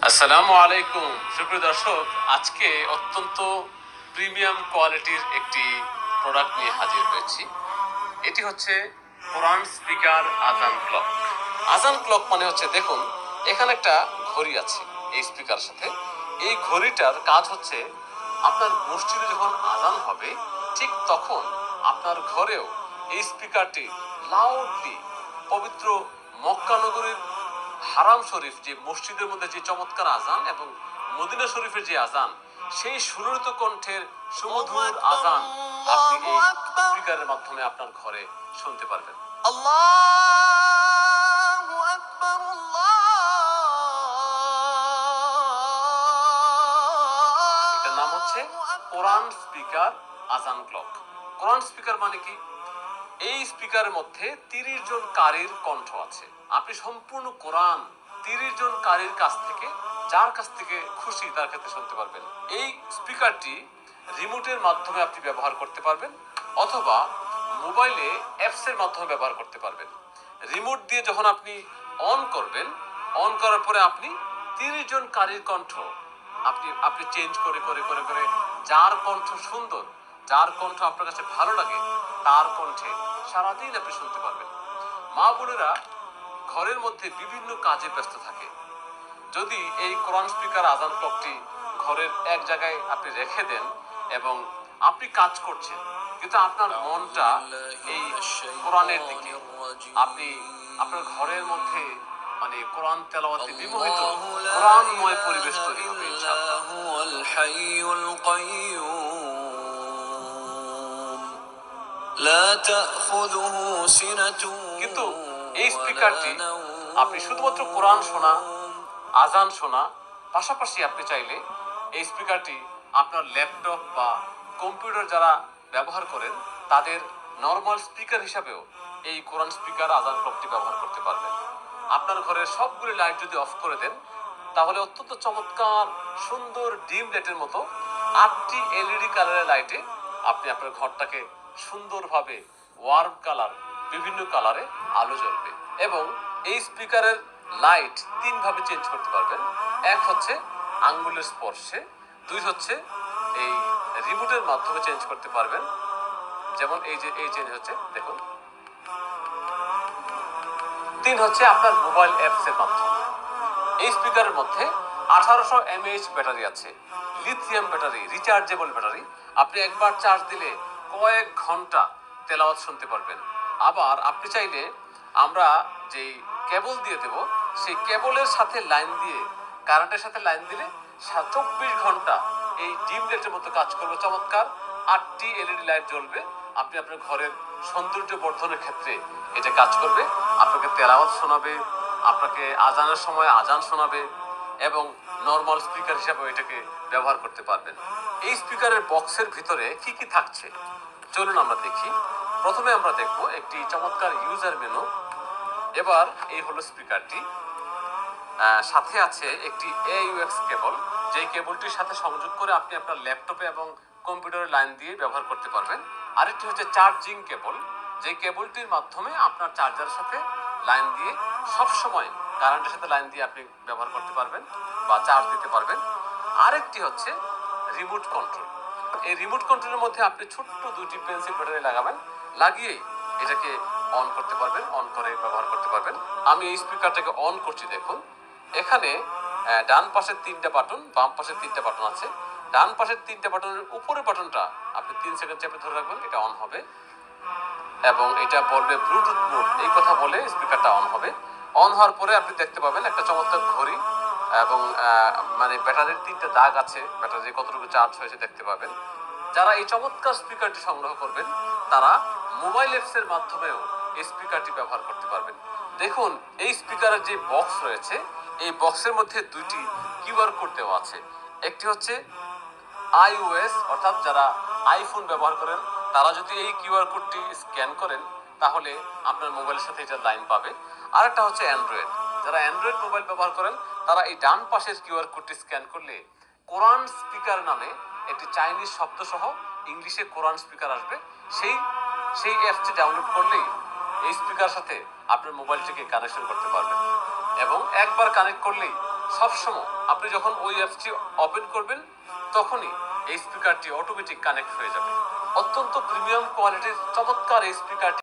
আসসালামু আলাইকুম সুপ্রিয় দর্শক, আজকে অত্যন্ত প্রিমিয়াম কোয়ালিটির একটি প্রোডাক্ট নিয়ে হাজির হয়েছি। এটি হচ্ছে কোরআন স্পিকার আজান ক্লক। আজান ক্লক মানে হচ্ছে, দেখুন এখানে একটা ঘড়ি আছে এই স্পিকার সাথে। এই ঘড়িটার কাজ হচ্ছে, আপনার মসজিদে যখন আজান হবে ঠিক তখন আপনার ঘরেও এই স্পিকারটি লাউডলি পবিত্র মক্কা নগরীর হারাম শরীফ, যে মসজিদের মধ্যে যে চমৎকার আজান এবং মদিনা শরীফের যে আজান, সেই সুললিত কণ্ঠের সুমধুর আজান আপনি এই স্পিকারের মাধ্যমে আপনার ঘরে শুনতে পারবেন। আল্লাহু আকবার, এটার নাম হচ্ছে কোরআন স্পিকার আজান ক্লক। কোরআন স্পিকার মানে কি? এই স্পিকারের মধ্যে 30 জন কারীর কণ্ঠ আছে। আপনি সম্পূর্ণ কোরআন 30 জন কারীর কাছ থেকে, যার কাছ থেকে খুশি তার কাছে শুনতে পারবেন। এই স্পিকারটি রিমোটের মাধ্যমে আপনি ব্যবহার করতে পারবেন, অথবা মোবাইলে অ্যাপসের মাধ্যমে ব্যবহার করতে পারবেন। রিমোট দিয়ে যখন আপনি অন করবেন, অন করার পরে আপনি 30 জন কারীর কণ্ঠ আপনি চেঞ্জ করে করে করে করে যার কণ্ঠ সুন্দর, যার কণ্ঠ আপনার কাছে ভালো লাগে, তার কণ্ঠে সারাদিন আপনি শুনতে পারবেন। মা বোনেরা ঘরের মধ্যে বিভিন্ন কাজে ব্যস্ত থাকে। যদি এই কোরআন স্পিকার আজান ক্লকটি ঘরের এক জায়গায় আপনি রেখে দেন এবং আপনি কাজ করছেন, কিন্তু আপনার মনটা এই কোরআনের দিকে, আপনি আপনার ঘরের মধ্যে মানে কোরআন তেলাওয়াতে বিমোহিত কোরআনময় পরিবেশ তৈরি হবে ইনশাআল্লাহ। কিন্তু এই স্পিকারটি আপনি শুধুমাত্র কোরআন শোনা, আজান শোনা, পাশাপাশি আপনি চাইলে এই স্পিকারটি আপনার ল্যাপটপ বা কম্পিউটার যারা ব্যবহার করেন তাদের নর্মাল স্পিকার হিসাবেও এই কোরআন স্পিকার আজান ক্লকটি ব্যবহার করতে পারবেন। আপনার ঘরের সবগুলি লাইট যদি অফ করে দেন, তাহলে অত্যন্ত চমৎকার সুন্দর ডিম লাইটের মতো 8টি এলইডি কালারের লাইটে আপনি আপনার ঘরটাকে সুন্দরভাবে ওয়ার্ম কালার, বিভিন্ন কালারে আলো জ্বলবে। এবং এই স্পিকারের লাইট 3 ভাবে চেঞ্জ করতে পারবেন। এক হচ্ছে আঙ্গুলের স্পর্শে, 2 হচ্ছে এই রিমোটের মাধ্যমে চেঞ্জ করতে পারবেন, যেমন এই যে এই চেঞ্জ হচ্ছে দেখুন। 3 হচ্ছে আপনার মোবাইল অ্যাপসের মাধ্যমে। এই স্পিকারের মধ্যে 1800 mAh ব্যাটারি আছে, লিথিয়াম ব্যাটারি, রিচার্জেবল ব্যাটারি। আপনি একবার চার্জ দিলে কয়েক ঘন্টা তেলাওয়াত শুনতে পারবেন। আবার আপনি চাইলে আমরা যেই কেবল দিয়ে দেব, সেই কেবলের সাথে লাইন দিয়ে, কারেন্টের সাথে লাইন দিলে 24 ঘন্টা এই ডিম লাইটের মতো কাজ করবে। চমৎকার 8টি এলইডি লাইট জ্বলবে। আপনি আপনার ঘরের সৌন্দর্য বর্ধনের ক্ষেত্রে এটা কাজ করবে। আপনাকে তেলাওয়াত শোনাবে, আপনাকে আজানের সময় আজান শোনাবে, এবং নর্মাল স্পিকার হিসাবে এটাকে ব্যবহার করতে পারবেন। এই স্পিকারের বক্সের ভিতরে কি কি থাকছে চলুন আমরা দেখি। প্রথমে আমরা দেখব একটি চমৎকার ইউজার মেনু। এবার এই হলো স্পিকারটি, সাথে আছে একটি AUX কেবল, যেই কেবলটির সাথে সংযোগ করে আপনি আপনার ল্যাপটপে এবং কম্পিউটারের লাইন দিয়ে ব্যবহার করতে পারবেন। আরেকটি হচ্ছে চার্জিং কেবল, যে কেবলটির মাধ্যমে আপনার চার্জারের সাথে লাইন দিয়ে সবসময় কারেন্টের সাথে লাইন দিয়ে আপনি ব্যবহার করতে পারবেন বা চার্জ দিতে পারবেন। আরেকটি হচ্ছে রিমোট কন্ট্রোল। এই রিমোট কন্ট্রোলের মধ্যে আপনি ছোট্ট 2টি পেন্সিল ব্যাটারি লাগাবেন, লাগিয়েই এটাকে অন করতে পারবেন, অন করে ব্যবহার করতে পারবেন। আমি এই স্পিকারটাকে অন করছি, দেখুন এখানে ডান পাশের 3টা বাটন, বাম পাশের 3টা বাটন আছে। ডান পাশের 3টা বাটনের উপরের বাটনটা আপনি 3 সেকেন্ড চেপে ধরে রাখবেন, এটা অন হবে এবং এটা বলবে ব্লুটুথ মোড, এই কথা বলে স্পিকারটা অন হবে। অন হওয়ার পরে আপনি দেখতে পাবেন একটা চমৎকার ঘড়ি এবং মানে ব্যাটারির 3টা দাগ আছে, ব্যাটারি কতটুকু চার্জ হয়েছে দেখতে পাবেন। যারা এই চমৎকার স্পিকারটি সংগ্রহ করবেন তারা মোবাইল অ্যাপসের মাধ্যমেও এই স্পিকারটি ব্যবহার করতে পারবেন। দেখুন এই স্পিকারের যে বক্স রয়েছে, এই বক্সের মধ্যে 2টি কিউআর কোড দেওয়া আছে। একটি হচ্ছে iOS, অর্থাৎ যারা আইফোন ব্যবহার করেন তারা যদি এই কিউআর কোডটি স্ক্যান করেন তাহলে আপনার মোবাইলের সাথে এটা লাইন পাবে। আরেকটা হচ্ছে অ্যান্ড্রয়েড, যারা অ্যান্ড্রয়েড মোবাইল ব্যবহার করেন তারা এই ডান পাশের কিউআর কোডটি স্ক্যান করলে কোরআন স্পিকার নামে একটি চাইনিজ শব্দ সহ ইংলিশে কোরআন স্পিকার আসবে। সেই অ্যাপটি ডাউনলোড করলেই এই স্পিকার সাথে আপনার মোবাইলটিকে কানেকশন করতে পারবেন এবং একবার কানেক্ট করলেই সবসময় আপনি যখন ওই অ্যাপসটি ওপেন করবেন তখনই এই স্পিকারটি অটোমেটিক কানেক্ট হয়ে যাবে। অত্যন্ত প্রিমিয়াম কোয়ালিটির চমৎকার এই স্পিকারটি